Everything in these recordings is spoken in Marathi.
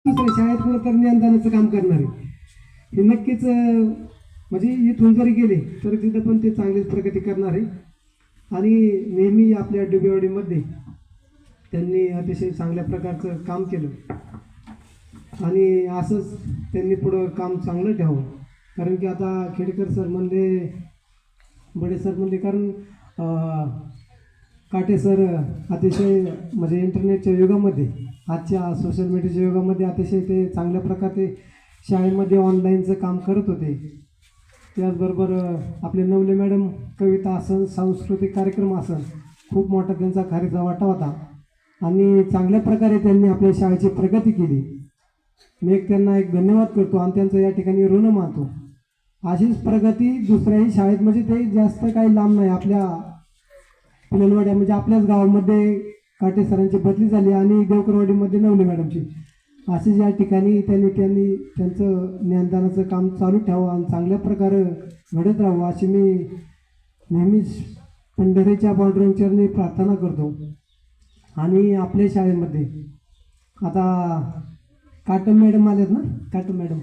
दुसऱ्या शाळेत कुठं तर ज्ञानदानाचं काम करणार आहे हे नक्कीच म्हणजे इथून जरी गेले तर तिथं पण ते चांगलीच प्रगती करणार आहे. आणि नेहमी आपल्या डुबेवाडीमध्ये त्यांनी अतिशय चांगल्या प्रकारचं काम केलं आणि असंच त्यांनी पुढं काम चांगलं ठेवावं. कारण की आता खेडेकर सर म्हणले, बडे सर म्हणले, कारण काटे सर अतिशय म्हणजे इंटरनेटच्या युगामध्ये, आजच्या सोशल मीडियाच्या युगामध्ये अतिशय ते चांगल्या प्रकारे शाळेमध्ये ऑनलाईनचं काम करत होते. त्याचबरोबर आपले नवले मॅडम कविता आसन, सांस्कृतिक कार्यक्रम आसन खूप मोठा त्यांचा खारीचा वाटा होता आणि चांगल्या प्रकारे त्यांनी आपल्या शाळेची प्रगती केली. मी त्यांना एक धन्यवाद करतो आणि त्यांचं या ठिकाणी ऋण मानतो. अशीच प्रगती दुसऱ्याही शाळेत, म्हणजे ते जास्त काही लांब नाही, आपल्या पुलनवाड्या म्हणजे आपल्याच गावामध्ये काटे सरांची बदली झाली आणि देवकरवाडीमध्ये नवले मॅडमची. असे या ठिकाणी त्यांनी त्यांचं ज्ञानदानाचं काम चालू ठेवावं आणि चांगल्या प्रकारे घडत राहावं अशी मी नेहमीच पंढरीच्या पांडुरंगाचरणी प्रार्थना करतो. आणि आपल्या शाळेमध्ये आता काटम मॅडम आल्यात ना, काटम मॅडम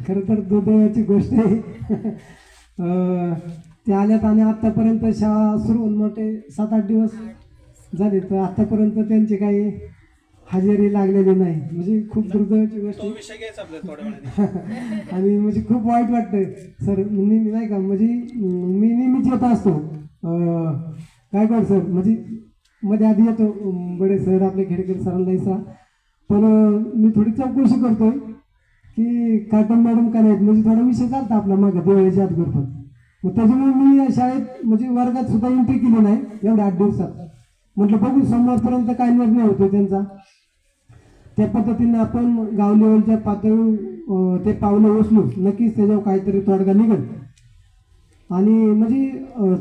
खरं तर दुर्दैवाची गोष्ट आहे. ते आल्यात आणि आत्तापर्यंत शाळा सुरू होऊन मोठे 7-8 दिवस झाले, तर आत्तापर्यंत त्यांची काही हजेरी लागलेली नाही. म्हणजे खूप दुर्दैवाची गोष्ट आणि म्हणजे खूप वाईट वाटतंय सर. नेहमी नाही का, म्हणजे मी नेहमीच येत असतो गायकवाड सर, म्हणजे मध्ये आधी येतो बडे सर, आपले खेडेकर सरांना इसरा, पण मी थोडी चौकशी करतोय की काटम मॅडम का नाहीत, म्हणजे थोडा विषय चालता आपला मागं दिवाळीच्या आतवर. पण मग त्याच्यामुळे मी या शाळेत म्हणजे वर्गात सुद्धा एंट्री केली नाही एवढ्या 8 दिवसात. म्हटलं बघू सोमवारपर्यंत काय निर्णय होतो त्यांचा, त्या पद्धतीने आपण गाव लेवलच्या पातळीवर ते पावलं उचलू, नक्कीच त्याच्यावर काहीतरी तोडगा निघेल. आणि म्हणजे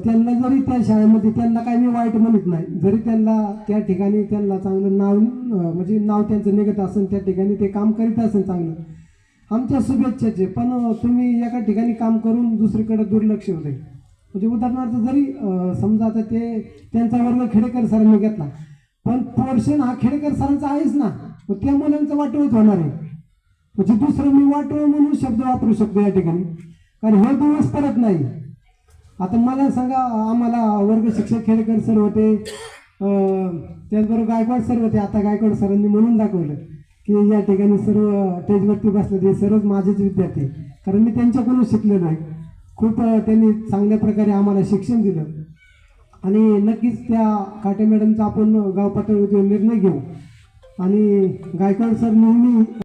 त्यांना जरी त्या शाळेमध्ये, त्यांना काही मी वाईट म्हणत नाही, जरी त्यांना त्या ठिकाणी त्यांना चांगलं नाव म्हणजे नाव त्यांचं निघत असेल, त्या ठिकाणी ते काम करीत असेल चांगलं, आमच्या शुभेच्छाचे. पण तुम्ही एका ठिकाणी काम करून दुसरीकडे दुर्लक्ष होते. म्हणजे उदाहरणार्थ जरी समजा आता ते त्यांचा वर्ग खेडेकर सरांनी घेतला, पण पोर्शन हा खेडेकर सरांचा आहेच ना, मग त्या मुलांचं वाटोळच होणार आहे. म्हणजे दुसरं मी वाटोळ म्हणून शब्द वापरू शकतो या ठिकाणी, कारण हे दिवस परत नाही. आता मला सांगा, आम्हाला वर्ग शिक्षक खेडेकर सर होते, त्याचबरोबर गायकवाड सर होते. आता गायकवाड सरांनी म्हणून दाखवलं की या ठिकाणी सर्व स्टेजवरती बसले ते सर्वच माझेच विद्यार्थी, कारण मी त्यांच्याकडून शिकलेलो आहे. खूप त्यांनी चांगल्या प्रकारे आम्हाला शिक्षण दिलं आणि नक्कीच त्या काटे मॅडमचा आपण गाव पातळीवर निर्णय घेऊ. आणि गायकवाड सर नेहमी